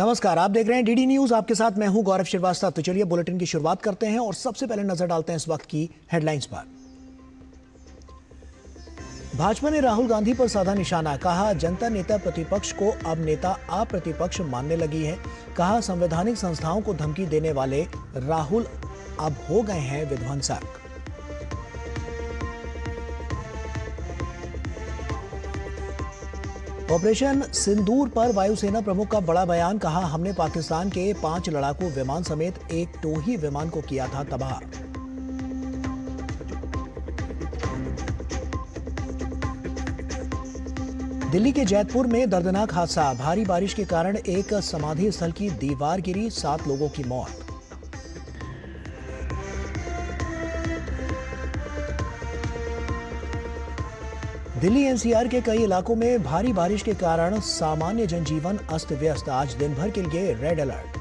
नमस्कार, आप देख रहे हैं डीडी न्यूज। आपके साथ मैं हूं गौरव श्रीवास्तव। तो चलिए बुलेटिन की शुरुआत करते हैं और सबसे पहले नजर डालते हैं इस वक्त की हेडलाइंस पर। भाजपा ने राहुल गांधी पर साधा निशाना, कहा जनता नेता प्रतिपक्ष को अब नेता अप्रतिपक्ष मानने लगी है। कहा संवैधानिक संस्थाओं को धमकी देने वाले राहुल अब हो गए हैं विध्वंसक। ऑपरेशन सिंदूर पर वायुसेना प्रमुख का बड़ा बयान, कहा हमने पाकिस्तान के 5 लड़ाकू विमान समेत एक टोही विमान को किया था तबाह। दिल्ली के जैतपुर में दर्दनाक हादसा, भारी बारिश के कारण एक समाधि स्थल की दीवार गिरी, 7 लोगों की मौत। दिल्ली एनसीआर के कई इलाकों में भारी बारिश के कारण सामान्य जनजीवन अस्त व्यस्त, आज दिन भर के लिए रेड अलर्ट।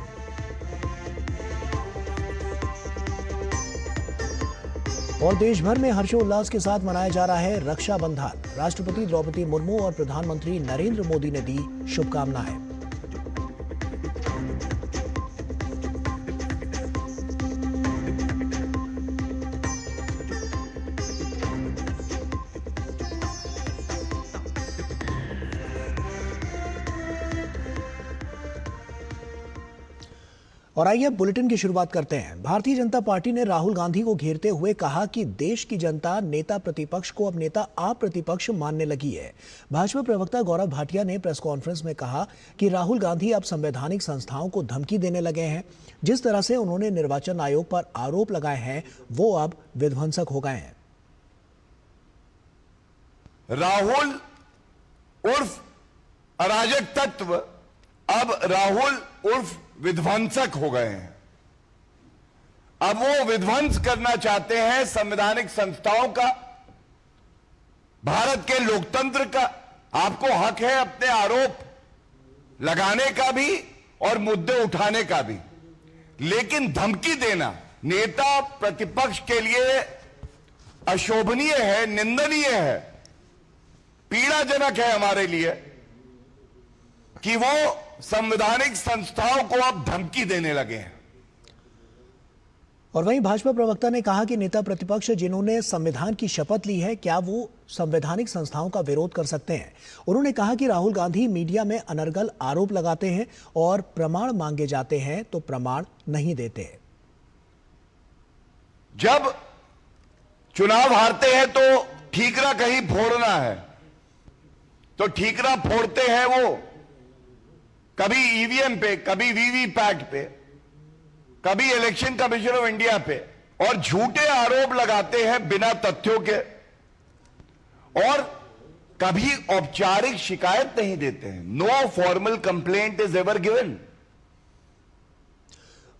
और देश भर में हर्षोल्लास के साथ मनाया जा रहा है रक्षाबंधन। राष्ट्रपति द्रौपदी मुर्मू और प्रधानमंत्री नरेंद्र मोदी ने दी शुभकामनाएं। और आइए बुलेटिन की शुरुआत करते हैं। भारतीय जनता पार्टी ने राहुल गांधी को घेरते हुए कहा कि देश की जनता नेता प्रतिपक्ष को अब नेता अप्रतिपक्ष मानने लगी है। भाजपा प्रवक्ता गौरव भाटिया ने प्रेस कॉन्फ्रेंस में कहा कि राहुल गांधी अब संवैधानिक संस्थाओं को धमकी देने लगे हैं। जिस तरह से उन्होंने निर्वाचन आयोग पर आरोप लगाए हैं वो अब विध्वंसक हो गए हैं। राहुल उर्फ अराजक तत्व अब राहुल उर्फ विध्वंसक हो गए हैं। अब वो विध्वंस करना चाहते हैं संवैधानिक संस्थाओं का, भारत के लोकतंत्र का। आपको हक है अपने आरोप लगाने का भी और मुद्दे उठाने का भी, लेकिन धमकी देना नेता प्रतिपक्ष के लिए अशोभनीय है, निंदनीय है, पीड़ाजनक है हमारे लिए कि वो संवैधानिक संस्थाओं को अब धमकी देने लगे हैं। और वहीं भाजपा प्रवक्ता ने कहा कि नेता प्रतिपक्ष जिन्होंने संविधान की शपथ ली है, क्या वो संवैधानिक संस्थाओं का विरोध कर सकते हैं। उन्होंने कहा कि राहुल गांधी मीडिया में अनर्गल आरोप लगाते हैं और प्रमाण मांगे जाते हैं तो प्रमाण नहीं देते। जब चुनाव हारते हैं तो ठीकरा कहीं फोड़ना है, तो ठीकरा फोड़ते हैं वो कभी ईवीएम पे, कभी वीवीपैट पे, कभी इलेक्शन कमीशन ऑफ इंडिया पे, और झूठे आरोप लगाते हैं बिना तथ्यों के, और कभी औपचारिक शिकायत नहीं देते हैं। No formal complaint is ever given.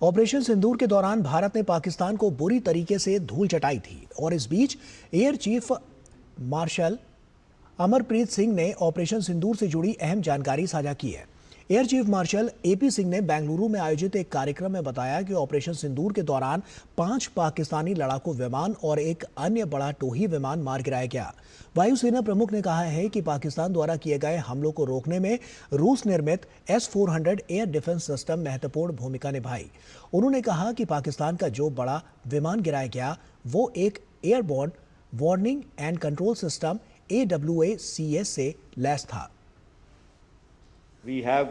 Operation Sindoor के दौरान भारत ने पाकिस्तान को बुरी तरीके से धूल चटाई थी और इस बीच air chief marshal Amarpreet Singh ने ऑपरेशन सिंदूर से जुड़ी अहम जानकारी साझा की है। Air chief martial AP Singh ने बेंगलुरु में आयोजित एक कार्यक्रम में बताया कि ऑपरेशन सिंदूर के दौरान 5 पाकिस्तानी लड़ाकू विमान और एक अन्य बड़ा टोही विमान मार गिराया गया। वायुसेना प्रमुख ने कहा है कि पाकिस्तान द्वारा किए गए हमलों को रोकने में रूस निर्मित S-400 एयर डिफेंस सिस्टम महत्वपूर्ण भूमिका निभाई। उन्होंने कहा कि पाकिस्तान का जो बड़ा विमान गिराया गया वो एक airborne warning and control system AWACS से लैस था। We have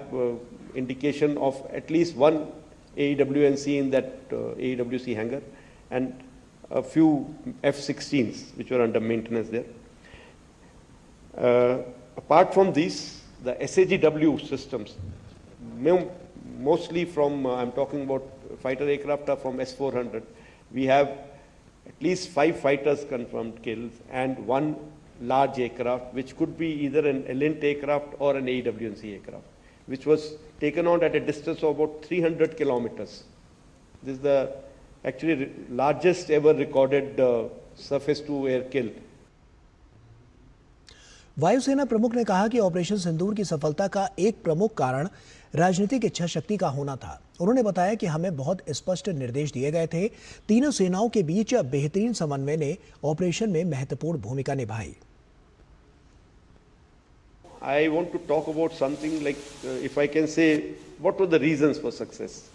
indication of at least one AEWNC in that AEWC hangar and a few F-16s which were under maintenance there. Apart from these, the SAGW systems, mostly from, I'm talking about fighter aircraft are from S-400. We have at least 5 fighters confirmed killed and 1 large aircraft, which could be either an Elint aircraft or an AWNC aircraft, which was taken on at a distance of about 300 kilometers. This is the actually largest ever recorded surface-to-air kill. वायुसेना प्रमुख ने कहा कि operation सिंदूर की सफलता का एक प्रमुख कारण राजनीतिक इच्छा शक्ति का होना था। उन्होंने बताया कि हमें बहुत स्पष्ट निर्देश दिए गए थे। तीनों सेनाओं के बीच बेहतरीन समन्वय ने ऑपरेशन में महत्वपूर्ण भूमिका निभाई। I want to talk about something like, if I can say, what were the reasons for success?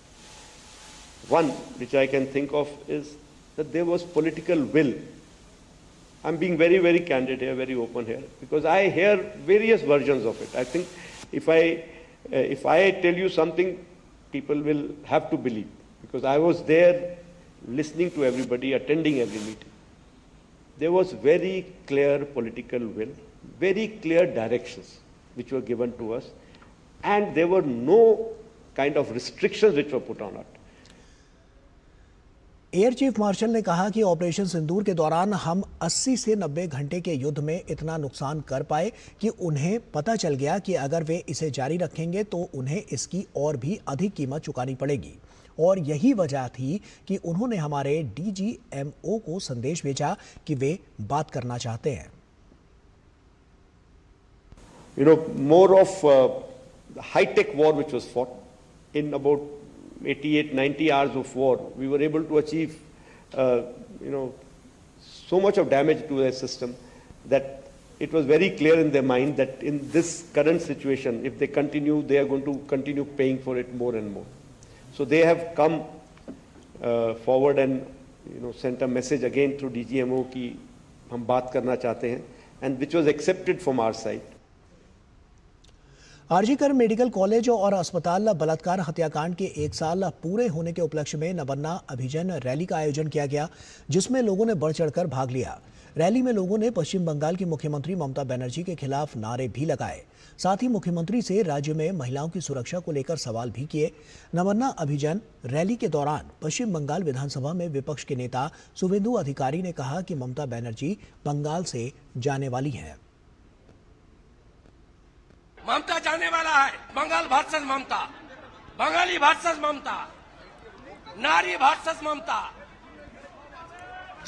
One, which I can think of, is that there was political will. I'm being very, very candid here, very open here, because I hear various versions of it. I think if I tell you something, people will have to believe, because I was there listening to everybody, attending every meeting. There was very clear political will, very clear directions which were given to us, and there were no kind of restrictions which were put on it. Air chief martial ने कहा कि operation Sindoor के दौरान हम 80 से 90 घंटे के युद्ध में इतना नुकसान कर पाए कि उन्हें पता चल गया कि अगर वे इसे जारी रखेंगे तो उन्हें इसकी और भी अधिक कीमत चुकानी पड़ेगी। और यही वजह थी कि उन्होंने हमारे डीजीएमओ को संदेश भेजा कि वे बात करना चाहते हैं। You know, more of the high-tech war which was fought in about 88-90 hours of war, we were able to achieve, so much of damage to their system that it was very clear in their mind that in this current situation, if they continue, they are going to continue paying for it more and more. So they have come forward and sent a message again through DGMO कि हम बात करना चाहते हैं, and which was accepted from our side. RG Kar medical college और अस्पताल बलात्कार हत्याकांड के 1 साल पूरे होने के उपलक्ष्य में नवन्ना अभिजन रैली का आयोजन किया गया, जिसमें लोगों ने बढ़ चढ़कर भाग लिया। रैली में लोगों ने पश्चिम बंगाल की मुख्यमंत्री ममता बनर्जी के खिलाफ नारे भी लगाए। साथ ही मुख्यमंत्री से राज्य में महिलाओं की सुरक्षा को लेकर सवाल भी किए। नवन्ना अभिजन रैली के दौरान पश्चिम बंगाल विधानसभा में विपक्ष के नेता शुभेंदु अधिकारी ने कहा कि ममता बनर्जी बंगाल से जाने वाली हैं। ममता जाने वाला है। बंगाल वर्सेस ममता, बंगाली वर्सेस ममता, नारी versus Mamata,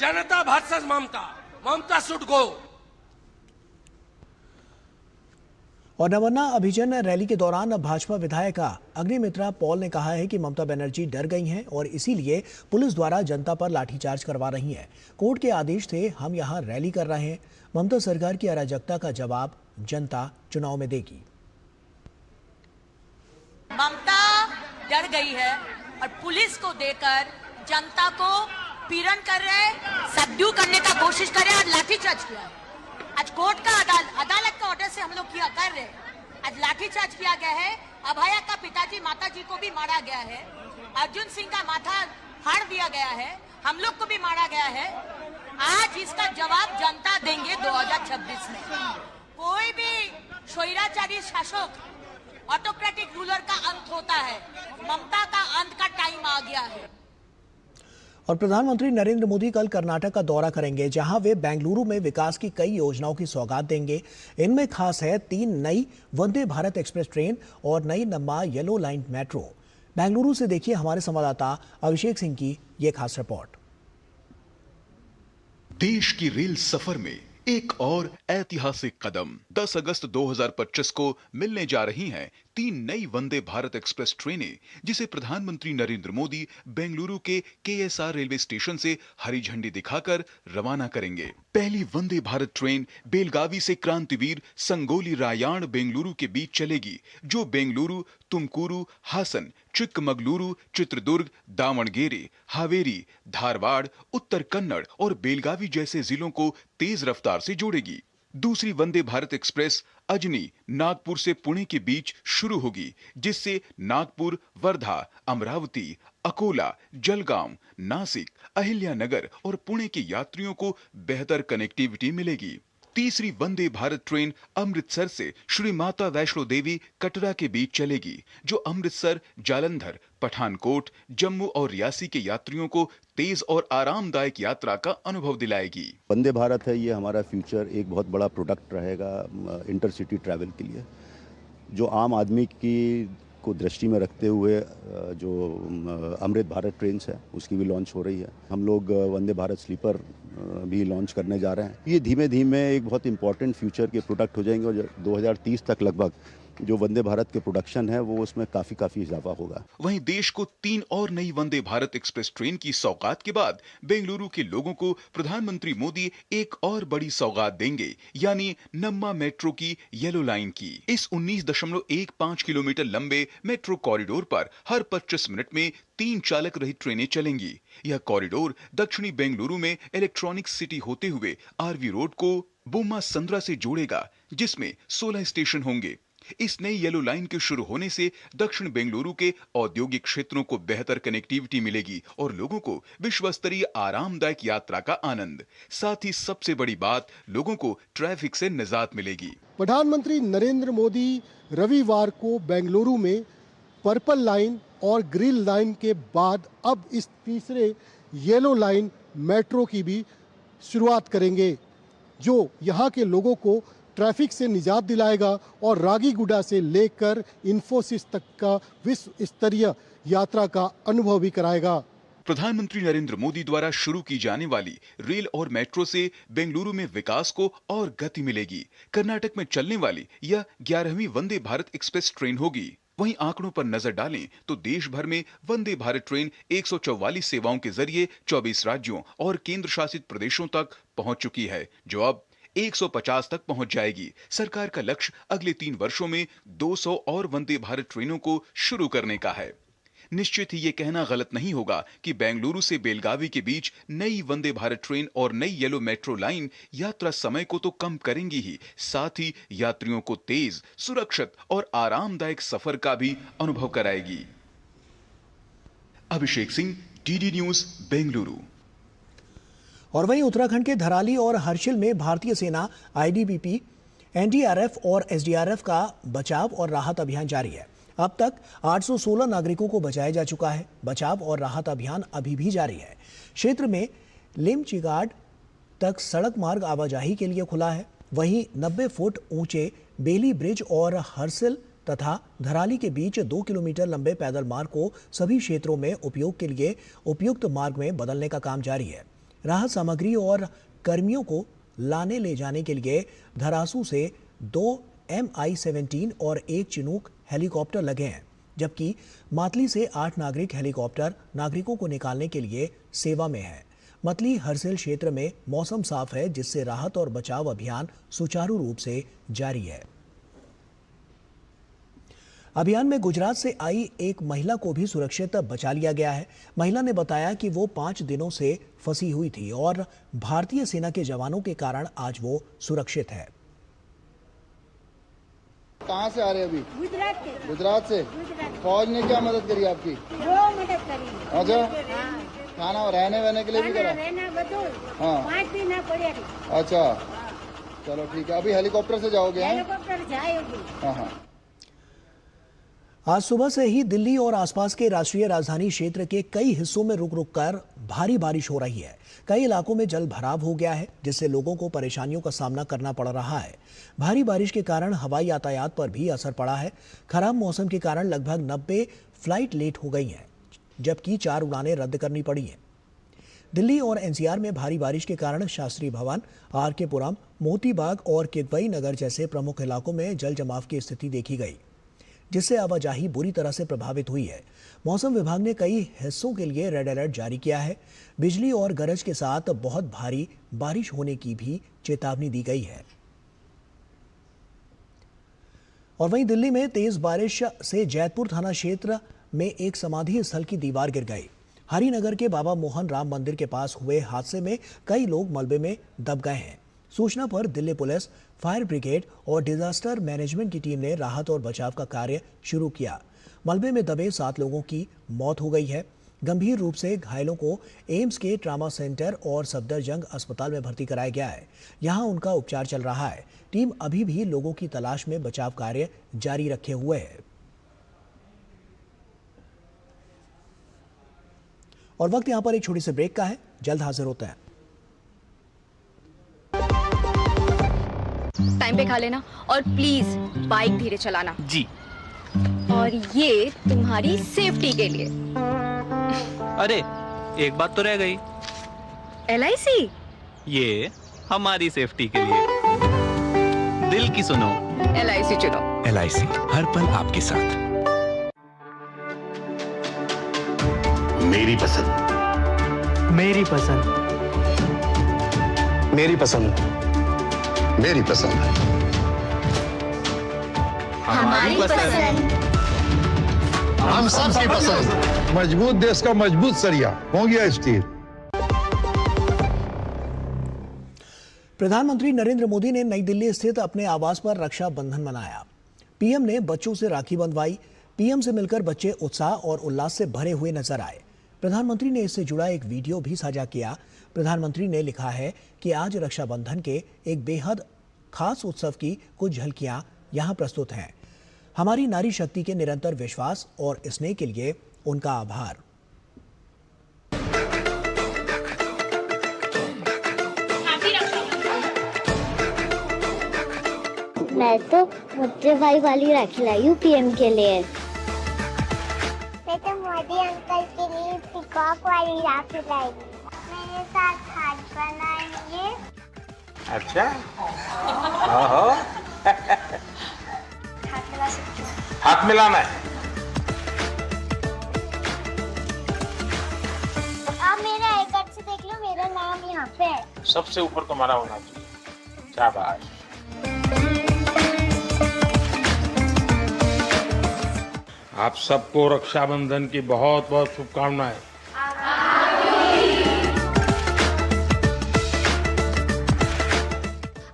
Janata versus Mamata. Mamata should go. और नवन्ना अभिजन रैली के दौरान भाजपा विधायिका अग्निमित्रा पॉल ने कहा है कि ममता बनर्जी डर गई हैं और इसीलिए पुलिस द्वारा जनता पर लाठीचार्ज करवा रही हैं। कोर्ट के आदेश से हम यहां रैली कर रहे हैं। ममता सरकार की अराजकता का जवाब जनता चुनाव में देगी। ममता डर गई है और पुलिस को देकर जनता को पीड़न कर रहे, सबड्यू करने का कोशिश कर रहे और लाठीचार्ज किया। आज कोर्ट का अदालत का ऑर्डर से हम लोग कर रहे, आज लाठीचार्ज किया गया है। अभया का पिताजी माताजी को भी मारा गया है, अर्जुन सिंह का माथा फाड़ दिया गया है, हम लोग को भी मारा गया है। आज इसका जवाब जनता देंगे 2026 में। कोई भी स्वैराचारी शासक, ऑटोक्रेटिक रूलर का अंत होता है, ममता का अंत का टाइम आ गया है। और प्रधानमंत्री नरेंद्र मोदी कल कर्नाटक का दौरा करेंगे, जहां वे बेंगलुरु में विकास की कई योजनाओं की सौगात देंगे। इनमें खास है 3 नई वंदे भारत एक्सप्रेस ट्रेन और नई नम्मा येलो लाइन मेट्रो। बेंगलुरु से देखिए हमारे संवाददाता अभिषेक सिंह की ये खास रिपोर्ट। देश की रेल सफर में एक और ऐतिहासिक कदम। 10 अगस्त 2025 को मिलने जा रही हैं 3 नई वंदे भारत एक्सप्रेस ट्रेनें, जिसे प्रधानमंत्री नरेंद्र मोदी बेंगलुरु के केएसआर रेलवे स्टेशन से हरी झंडी दिखाकर रवाना करेंगे। पहली वंदे भारत ट्रेन बेलगावी से क्रांतिवीर संगोली रायण बेंगलुरु के बीच चलेगी, जो बेंगलुरु, तुमकुरू, हासन, चिक्कमगलुरु, चित्रदुर्ग, दावणगेरे, हावेरी, धारवाड़, उत्तर कन्नड़ और बेलगावी जैसे जिलों को तेज रफ्तार से जोड़ेगी। दूसरी वंदे भारत एक्सप्रेस अजनी, नागपुर से पुणे के बीच शुरू होगी, जिससे नागपुर, वर्धा, अमरावती, अकोला, जलगांव, नासिक, अहिल्यानगर और पुणे के यात्रियों को बेहतर कनेक्टिविटी मिलेगी। तीसरी वंदे भारत ट्रेन अमृतसर से श्री माता वैष्णो देवी कटरा के बीच चलेगी, जो अमृतसर, जालंधर, पठानकोट, जम्मू और रियासी के यात्रियों को तेज और आरामदायक यात्रा का अनुभव दिलाएगी। वंदे भारत है, ये हमारा फ्यूचर एक बहुत बड़ा प्रोडक्ट रहेगा इंटरसिटी ट्रैवल के लिए, जो आम आदमी की को दृष्टि में रखते हुए जो अमृत भारत ट्रेन है उसकी भी लॉन्च हो रही है। हम लोग वंदे भारत स्लीपर भी लॉन्च करने जा रहे हैं। ये धीमे धीमे एक बहुत इंपॉर्टेंट फ्यूचर के प्रोडक्ट हो जाएंगे और 2030 तक लगभग जो वंदे भारत के प्रोडक्शन है वो उसमें काफी इजाफा होगा। वहीं देश को 3 और नई वंदे भारत एक्सप्रेस ट्रेन की सौगात के बाद बेंगलुरु के लोगों को प्रधानमंत्री मोदी एक और बड़ी सौगात देंगे, यानी नम्मा मेट्रो की येलो लाइन की। इस 19.15 किलोमीटर लंबे मेट्रो कॉरिडोर पर हर 25 मिनट में 3 चालक रहित ट्रेनें चलेंगी। यह कॉरिडोर दक्षिणी बेंगलुरु में इलेक्ट्रॉनिक सिटी होते हुए आरवी रोड को बोम्मा संद्रा से जोड़ेगा, जिसमें 16 स्टेशन होंगे। इस नई येलो लाइन के शुरू होने से दक्षिण बेंगलुरु के औद्योगिक क्षेत्रों को बेहतर कनेक्टिविटी मिलेगी और लोगों को विश्व स्तरीय आरामदायक यात्रा का आनंद। साथ ही सबसे बड़ी बात, लोगों को ट्रैफिक से निजात मिलेगी। प्रधानमंत्री नरेंद्र मोदी रविवार को बेंगलुरु में पर्पल लाइन और ग्रीन लाइन के बाद अब इस तीसरे येलो लाइन मेट्रो की भी शुरुआत करेंगे, जो यहाँ के लोगों को ट्रैफिक से निजात दिलाएगा और रागीगुडा से लेकर इन्फोसिस तक का विश्व स्तरीय यात्रा का अनुभव भी कराएगा। प्रधानमंत्री नरेंद्र मोदी द्वारा शुरू की जाने वाली रेल और मेट्रो से बेंगलुरु में विकास को और गति मिलेगी। कर्नाटक में चलने वाली यह 11वीं वंदे भारत एक्सप्रेस ट्रेन होगी। वहीं आंकड़ों पर नजर डालें तो देश भर में वंदे भारत ट्रेन 144 सेवाओं के जरिए 24 राज्यों और केंद्र शासित प्रदेशों तक पहुंच चुकी है, जो अब 150 तक पहुंच जाएगी। सरकार का लक्ष्य अगले 3 वर्षों में 200 और वंदे भारत ट्रेनों को शुरू करने का है। निश्चित ही ये कहना गलत नहीं होगा कि बेंगलुरु से बेलगावी के बीच नई वंदे भारत ट्रेन और नई येलो मेट्रो लाइन यात्रा समय को तो कम करेंगी ही, साथ ही यात्रियों को तेज, सुरक्षित और आरामदायक सफर का भी अनुभव कराएगी। Abhishek Singh, DD news, Bengaluru. और वहीं उत्तराखंड के धराली और हर्षिल में भारतीय सेना, आईटीबीपी, एनडीआरएफ और एसडीआरएफ का बचाव और राहत अभियान जारी है। अब तक 816 नागरिकों को बचाया जा चुका है। बचाव और राहत अभियान अभी भी जारी है। क्षेत्र में लिमचिगाड तक सड़क मार्ग आवाजाही के लिए खुला है। वहीं 90 फुट ऊंचे बेली ब्रिज और हर्षिल तथा धराली के बीच 2 किलोमीटर लंबे पैदल मार्ग को सभी क्षेत्रों में उपयोग के लिए उपयुक्त मार्ग में बदलने का काम जारी है। राहत सामग्री और कर्मियों को लाने ले जाने के लिए धरासू से 2 MI-17 और 1 चिनूक हेलीकॉप्टर लगे हैं, जबकि मातली से 8 नागरिक हेलीकॉप्टर नागरिकों को निकालने के लिए सेवा में है। मतली हर्षिल क्षेत्र में मौसम साफ है, जिससे राहत और बचाव अभियान सुचारू रूप से जारी है। अभियान में गुजरात से आई एक महिला को भी सुरक्षित बचा लिया गया है। महिला ने बताया कि वो 5 दिनों से फंसी हुई थी और भारतीय सेना के जवानों के कारण आज वो सुरक्षित है। कहाँ से आ रहे अभी? गुजरात से। गुजरात से? फौज ने क्या मदद करी आपकी? वो मदद करी। अच्छा, खाना रहने वहने के लिए भी करा? रहना बदल। हाँ, 5 दिन पड़े। अच्छा, चलो ठीक है। अभी हेलीकॉप्टर से जाओगे? हेलीकॉप्टर जाएगी। हाँ। आज सुबह से ही दिल्ली और आसपास के राष्ट्रीय राजधानी क्षेत्र के कई हिस्सों में रुक रुक कर भारी बारिश हो रही है। कई इलाकों में जल भराव हो गया है, जिससे लोगों को परेशानियों का सामना करना पड़ रहा है। भारी बारिश के कारण हवाई यातायात पर भी असर पड़ा है। खराब मौसम के कारण लगभग 90 फ्लाइट लेट हो गई हैं, जबकि 4 उड़ानें रद्द करनी पड़ी हैं। दिल्ली और एनसीआर में भारी बारिश के कारण शास्त्री भवन, आरके पुरम, मोती बाग और किदवई नगर जैसे प्रमुख इलाकों में जल जमाव की स्थिति देखी गई, जिससे आवाजाही बुरी तरह से प्रभावित हुई है। मौसम विभाग ने कई हिस्सों के लिए रेड अलर्ट जारी किया है। बिजली और गरज के साथ बहुत भारी बारिश होने की भी चेतावनी दी गई है। और वहीं दिल्ली में तेज बारिश से जैतपुर थाना क्षेत्र में एक समाधि स्थल की दीवार गिर गई। हरिनगर के बाबा मोहन राम मंदिर के पास हुए हादसे में कई लोग मलबे में दब गए हैं। सूचना पर दिल्ली पुलिस, फायर ब्रिगेड और डिजास्टर मैनेजमेंट की टीम ने राहत और बचाव का कार्य शुरू किया। मलबे में दबे 7 लोगों की मौत हो गई है। गंभीर रूप से घायलों को एम्स के ट्रामा सेंटर और सफदरजंग अस्पताल में भर्ती कराया गया है। यहां उनका उपचार चल रहा है। टीम अभी भी लोगों की तलाश में बचाव कार्य जारी रखे हुए है। और वक्त यहां पर एक छोटी सी ब्रेक का है। जल्द हाजिर होते हैं। टाइम पे खा लेना और प्लीज बाइक धीरे चलाना जी। और ये तुम्हारी सेफ्टी के लिए। अरे एक बात तो रह गई। LIC? ये हमारी सेफ्टी के लिए। दिल की सुनो, LIC चुनो। LIC हर पल आपके साथ। मेरी पसंद, मेरी पसंद, मेरी पसंद, मेरी पसंद, हमारी पसंद। हम सबकी पसंद। मजबूत देश का मजबूत सरिया हो गया स्टील। प्रधानमंत्री नरेंद्र मोदी ने नई दिल्ली स्थित अपने आवास पर रक्षाबंधन मनाया। पीएम ने बच्चों से राखी बंधवाई। पीएम से मिलकर बच्चे उत्साह और उल्लास से भरे हुए नजर आए। प्रधानमंत्री ने इससे जुड़ा एक वीडियो भी साझा किया। प्रधानमंत्री ने लिखा है कि आज रक्षाबंधन के एक बेहद खास उत्सव की कुछ झलकियां यहां प्रस्तुत हैं। हमारी नारी शक्ति के निरंतर विश्वास और स्नेह के लिए उनका आभार। मैं तो मुझे भाई वाली राखी लाई हूँ पीएम के लिए। मैं तो मोदी अंकल के लिए पीकॉक वाली राखी लाई। मेरे साथ हाथ बनाएंगे। अच्छा, ओहो। हाथ मिला सकते हो? हाथ मिलाना है। आप मेरे आई कार्ड से देख लो, मेरा नाम यहाँ पे है। सबसे ऊपर तुम्हारा होना चाहिए। शाबाश। आप सबको रक्षाबंधन की बहुत बहुत शुभकामनाएं।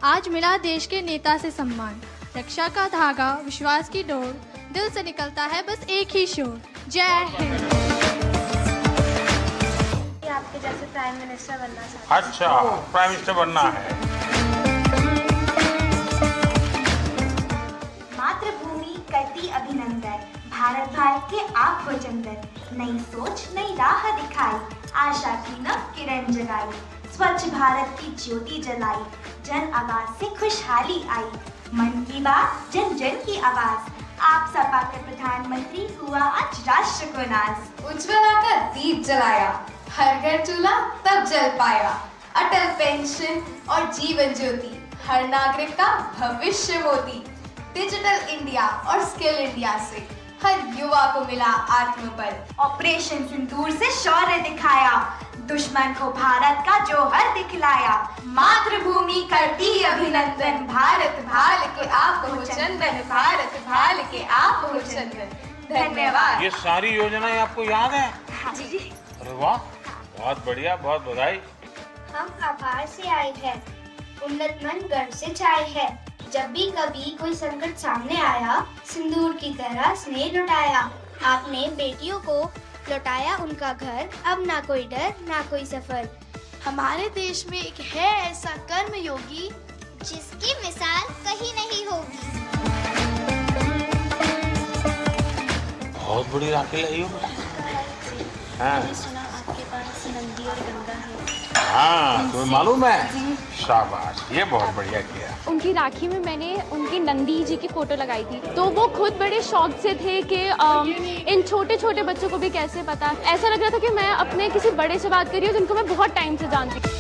आज मिला देश के नेता से सम्मान। रक्षा का धागा, विश्वास की डोर, दिल से निकलता है बस एक ही शोर। जय हिंद। आपके जैसे प्राइम मिनिस्टर बनना चाहते हैं। अच्छा, प्राइम मिनिस्टर बनना है। मातृभूमि करती अभिनंदन, भारत के आप को चंदन। नई सोच नई राह दिखाई, आशा की नव किरण जगाई। स्वच्छ भारत की ज्योति जलाई, जन आवाज से खुशहाली आई। मन की बात, जन जन की आवाज। आप सपा के प्रधानमंत्री हुआ आज राष्ट्र को नाज। उज्ज्वला का दीप जलाया, हर घर चूल्हा तब जल पाया। अटल पेंशन और जीवन ज्योति, हर नागरिक का भविष्य मोती। डिजिटल इंडिया और स्किल इंडिया से हर युवा को मिला आत्मबल। ऑपरेशन सिंदूर से शौर्य दिखाया, दुश्मन को भारत का जौहर दिखलाया। मातृभूमि करती अभिनंदन, भारत भाल के आप हो चंदन। भारत भाल के आप हो चंदन। धन्यवाद। ये सारी योजनाएं आपको याद है? हाँ जी। अरे वाह, बहुत बढ़िया, बहुत बधाई। हम आभार से आए हैं, उन्नत मन गर्व से छाए है। जब भी कभी कोई संकट सामने आया, सिंदूर की तरह स्नेह लुटाया। आपने बेटियों को लौटाया उनका घर, अब ना कोई डर ना कोई सफर। हमारे देश में एक है ऐसा कर्म योगी, जिसकी मिसाल कहीं नहीं होगी। बहुत बड़ी राखी लाई हो। मैंने सुना आपके पास नंदी और गंगा है। हाँ, तुम्हें मालूम है? शाबाश, ये बहुत बढ़िया किया। उनकी राखी में मैंने उनकी नंदी जी की फोटो लगाई थी, तो वो खुद बड़े शौक से थे कि इन छोटे छोटे बच्चों को भी कैसे पता। ऐसा लग रहा था कि मैं अपने किसी बड़े से बात कर रही हूँ जिनको मैं बहुत टाइम से जानती हूँ।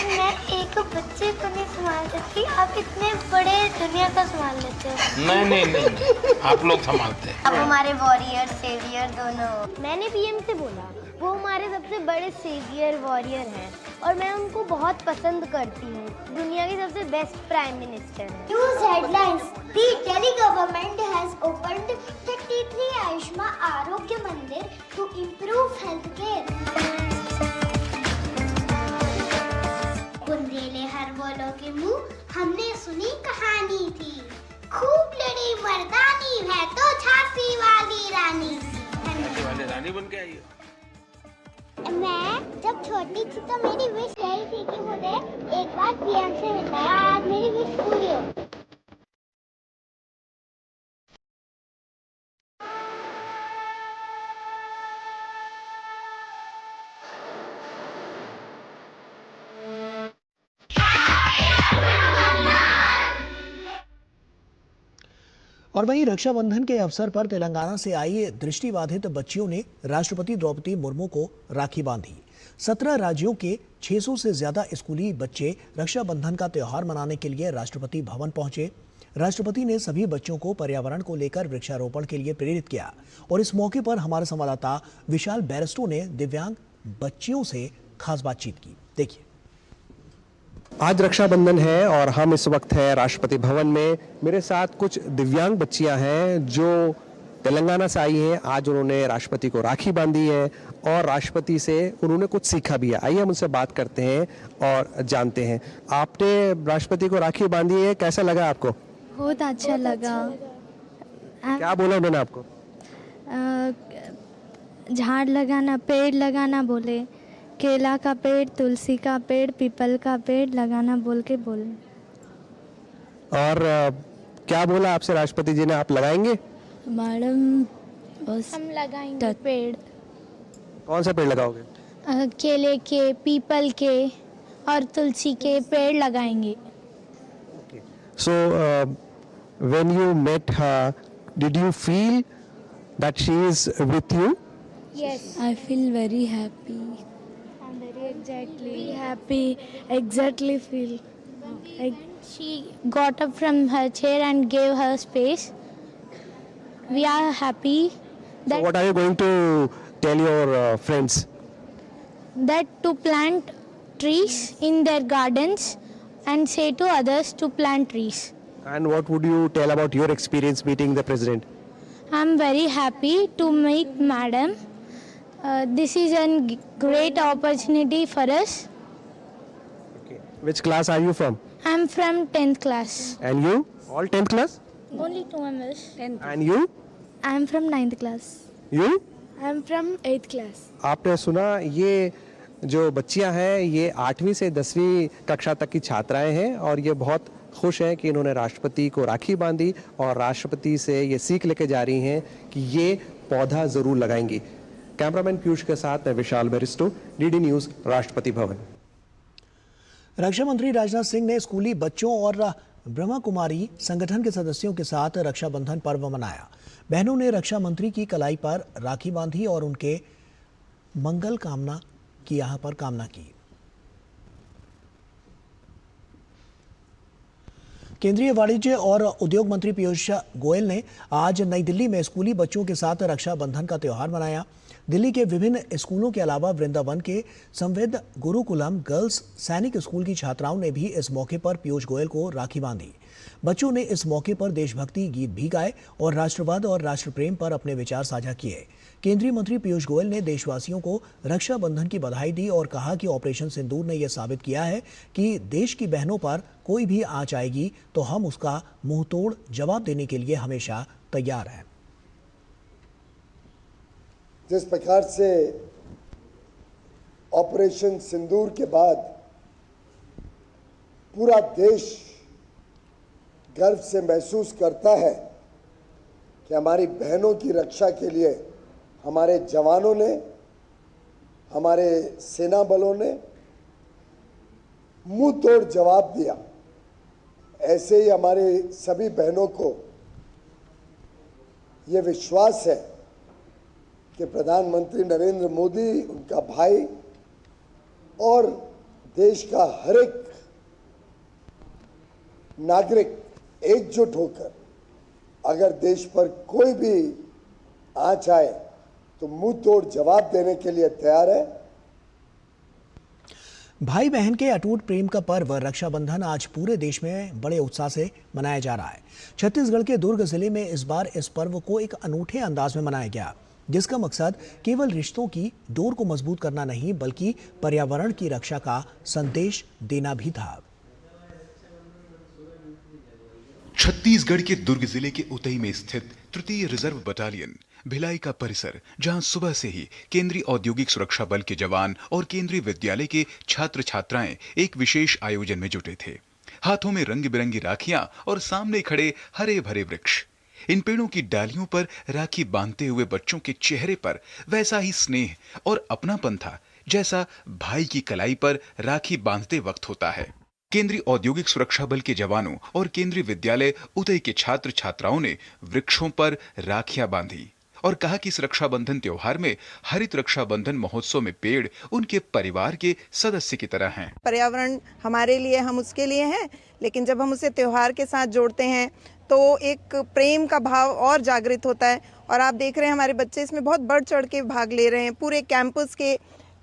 मैं एक बच्चे को नहीं संभाल सकती, आप इतने बड़े दुनिया का संभाल लेते हो। नहीं, आप लोग संभालते हैं। अब हमारे वॉरियर सेवियर दोनों। मैंने पीएम से बोला, वो हमारे सबसे बड़े सेवियर वॉरियर हैं और मैं उनको बहुत पसंद करती हूँ। दुनिया के सबसे बेस्ट प्राइम मिनिस्टर हैं। News headlines. The Delhi government has opened 33 Ayushman Arogya Mandir to improve health care. बुंदेले हर बोलो के मुँह, हमने सुनी कहानी थी। खूब लड़ी मर्दानी है तो झांसी वाली रानी थी। वाले रानी बन के आई हो। मैं जब छोटी थी तो मेरी विश यही थी कि मुझे एक बार पीएम से मिलना है। आज मेरी विश पूरी हो। और वहीं रक्षाबंधन के अवसर पर तेलंगाना से आई दृष्टिबाधित बच्चियों ने राष्ट्रपति द्रौपदी मुर्मू को राखी बांधी। 17 राज्यों के 600 से ज्यादा स्कूली बच्चे रक्षाबंधन का त्योहार मनाने के लिए राष्ट्रपति भवन पहुंचे। राष्ट्रपति ने सभी बच्चों को पर्यावरण को लेकर वृक्षारोपण के लिए प्रेरित किया और इस मौके पर हमारे संवाददाता विशाल बैरस्टो ने दिव्यांग बच्चियों से खास बातचीत की। देखिए। आज रक्षाबंधन है और हम इस वक्त हैं राष्ट्रपति भवन में। मेरे साथ कुछ दिव्यांग बच्चियां हैं जो तेलंगाना से आई हैं। आज उन्होंने राष्ट्रपति को राखी बांधी है और राष्ट्रपति से उन्होंने कुछ सीखा भी है। आइए हम उनसे बात करते हैं और जानते हैं। आपने राष्ट्रपति को राखी बांधी है, कैसा लगा आपको? बहुत अच्छा लगा। क्या बोला उन्होंने आपको? झाड़ लगाना, पेड़ लगाना बोले, केला का पेड़, तुलसी का पेड़, पीपल का पेड़ लगाना बोल के बोले। और क्या बोला आपसे राष्ट्रपति जी ने? आप लगाएंगे? मैडम हम लगाएंगे पेड़। कौन सा पेड़ लगाओगे? केले के, पीपल के और तुलसी के पेड़ लगाएंगे। So when you met her, did you feel that she is with you? Yes, I feel very happy. I'm very exactly happy. Exactly feel. She got up from her chair and gave her space. We are happy. So what are you going to tell your friends? That to plant trees in their gardens and say to others to plant trees. And what would you tell about your experience meeting the president? I'm very happy to meet madam. This is a great opportunity for us. Okay. Which class are you from? I'm from 10th class. And you? All 10th class? Only 2 members. And you? I'm from 9th class. You? I'm from 8th class. आपने सुना, ये जो बच्चियां हैं ये 8वीं से 10वीं कक्षा तक की छात्राएं हैं और ये बहुत खुश हैं कि इन्होंने राष्ट्रपति को राखी बांधी और राष्ट्रपति से ये सीख लेके जा रही हैं कि ये पौधा जरूर लगाएंगी। कैमरामैन पीयूष के साथ मैं विशाल Bairstow, DD news, Rashtrapati Bhavan. रक्षा मंत्री राजनाथ सिंह ने स्कूली बच्चों और ब्रह्मा कुमारी संगठन के सदस्यों के साथ रक्षाबंधन पर्व मनाया। बहनों ने रक्षा मंत्री की कलाई पर राखी बांधी और उनके मंगल कामना की यहां पर कामना की। केंद्रीय वाणिज्य और उद्योग मंत्री पीयूष गोयल ने आज नई दिल्ली में स्कूली बच्चों के साथ रक्षाबंधन का त्योहार मनाया। दिल्ली के विभिन्न स्कूलों के अलावा वृंदावन के संवेद गुरुकुलम गर्ल्स सैनिक स्कूल की छात्राओं ने भी इस मौके पर पीयूष गोयल को राखी बांधी। बच्चों ने इस मौके पर देशभक्ति गीत भी गाए और राष्ट्रवाद और राष्ट्र प्रेम पर अपने विचार साझा किए। केंद्रीय मंत्री पीयूष गोयल ने देशवासियों को रक्षाबंधन की बधाई दी और कहा कि ऑपरेशन सिंदूर ने यह साबित किया है कि देश की बहनों पर कोई भी आंच आएगी तो हम उसका मुंहतोड़ जवाब देने के लिए हमेशा तैयार हैं। जिस प्रकार से ऑपरेशन सिंदूर के बाद पूरा देश गर्व से महसूस करता है कि हमारी बहनों की रक्षा के लिए हमारे जवानों ने, हमारे सेना बलों ने मुंह तोड़ जवाब दिया, ऐसे ही हमारे सभी बहनों को ये विश्वास है कि प्रधानमंत्री नरेंद्र मोदी, उनका भाई और देश का हर एक नागरिक एकजुट होकर अगर देश पर कोई भी आंच आए तो मुंह तोड़ जवाब देने के लिए तैयार है। भाई बहन के अटूट प्रेम का पर्व रक्षाबंधन आज पूरे देश में बड़े उत्साह से मनाया जा रहा है। छत्तीसगढ़ के दुर्ग जिले में इस बार इस पर्व को एक अनूठे अंदाज में मनाया गया, जिसका मकसद केवल रिश्तों की डोर को मजबूत करना नहीं बल्कि पर्यावरण की रक्षा का संदेश देना भी था। छत्तीसगढ़ के दुर्ग जिले के उतई में स्थित तृतीय रिजर्व बटालियन भिलाई का परिसर, जहां सुबह से ही केंद्रीय औद्योगिक सुरक्षा बल के जवान और केंद्रीय विद्यालय के छात्र छात्राएं एक विशेष आयोजन में जुटे थे। हाथों में रंग बिरंगी राखियां और सामने खड़े हरे भरे वृक्ष। इन पेड़ों की डालियों पर राखी बांधते हुए बच्चों के चेहरे पर वैसा ही स्नेह और अपनापन था जैसा भाई की कलाई पर राखी बांधते वक्त होता है। केंद्रीय औद्योगिक सुरक्षा बल के जवानों और केंद्रीय विद्यालय उदय के छात्र छात्राओं ने वृक्षों पर राखियां बांधी और कहा कि इस रक्षाबंधन त्योहार में हरित रक्षाबंधन महोत्सव में पेड़ उनके परिवार के सदस्य की तरह हैं। पर्यावरण हमारे लिए, हम उसके लिए हैं, लेकिन जब हम उसे त्योहार के साथ जोड़ते हैं तो एक प्रेम का भाव और जागृत होता है। और आप देख रहे हैं हमारे बच्चे इसमें बहुत बढ़ चढ़ के भाग ले रहे हैं। पूरे कैंपस के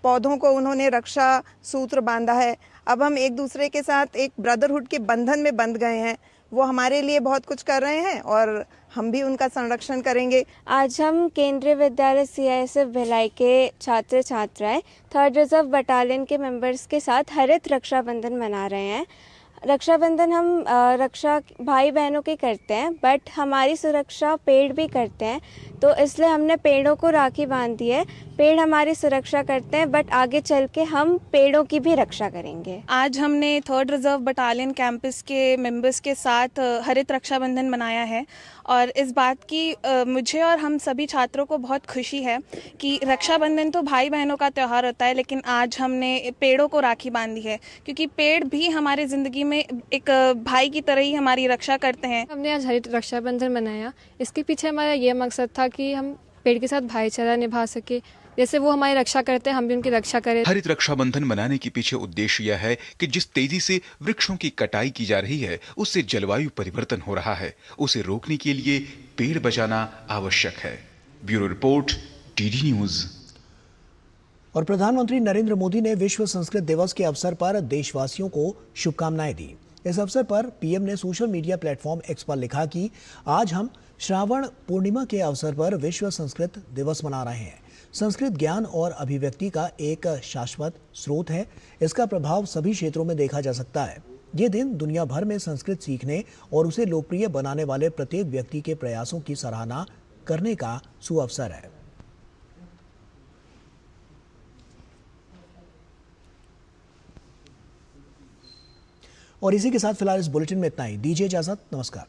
पौधों को उन्होंने रक्षा सूत्र बांधा है। अब हम एक दूसरे के साथ एक ब्रदरहुड के बंधन में बंध गए हैं। वो हमारे लिए बहुत कुछ कर रहे हैं और हम भी उनका संरक्षण करेंगे। आज हम केंद्रीय विद्यालय CISF भिलाई के छात्र छात्राएं 3rd रिजर्व बटालियन के मेंबर्स के साथ हरित रक्षाबंधन मना रहे हैं। रक्षाबंधन हम रक्षा भाई बहनों की करते हैं, बट हमारी सुरक्षा पेड़ भी करते हैं, तो इसलिए हमने पेड़ों को राखी बांधी है। पेड़ हमारी सुरक्षा करते हैं, बट आगे चल के हम पेड़ों की भी रक्षा करेंगे। आज हमने 3rd रिजर्व बटालियन कैंपस के मेंबर्स के साथ हरित रक्षाबंधन मनाया है और इस बात की मुझे और हम सभी छात्रों को बहुत खुशी है कि रक्षाबंधन तो भाई बहनों का त्यौहार होता है, लेकिन आज हमने पेड़ों को राखी बांधी है क्योंकि पेड़ भी हमारी ज़िंदगी में एक भाई की तरह ही हमारी रक्षा करते हैं। हमने आज हरित रक्षाबंधन मनाया। इसके पीछे हमारा ये मकसद था कि हम पेड़ के साथ भाईचारा निभा सके, जैसे वो हमारी रक्षा करते हैं हम भी उनकी रक्षा करें। हरित रक्षाबंधन मनाने के पीछे उद्देश्य यह है कि जिस तेजी से वृक्षों की कटाई की जा रही है उससे जलवायु परिवर्तन हो रहा है, उसे रोकने के लिए पेड़ बचाना आवश्यक है। Bureau report, DD news. और प्रधानमंत्री नरेंद्र मोदी ने विश्व संस्कृत दिवस के अवसर पर देशवासियों को शुभकामनाएं दी। इस अवसर पर पीएम ने सोशल मीडिया प्लेटफॉर्म X पर लिखा कि आज हम श्रावण पूर्णिमा के अवसर पर विश्व संस्कृत दिवस मना रहे हैं। संस्कृत ज्ञान और अभिव्यक्ति का एक शाश्वत स्रोत है। इसका प्रभाव सभी क्षेत्रों में देखा जा सकता है। ये दिन दुनिया भर में संस्कृत सीखने और उसे लोकप्रिय बनाने वाले प्रत्येक व्यक्ति के प्रयासों की सराहना करने का सुअवसर है। और इसी के साथ फिलहाल इस बुलेटिन में इतना ही। दीजिए इजाजत। नमस्कार।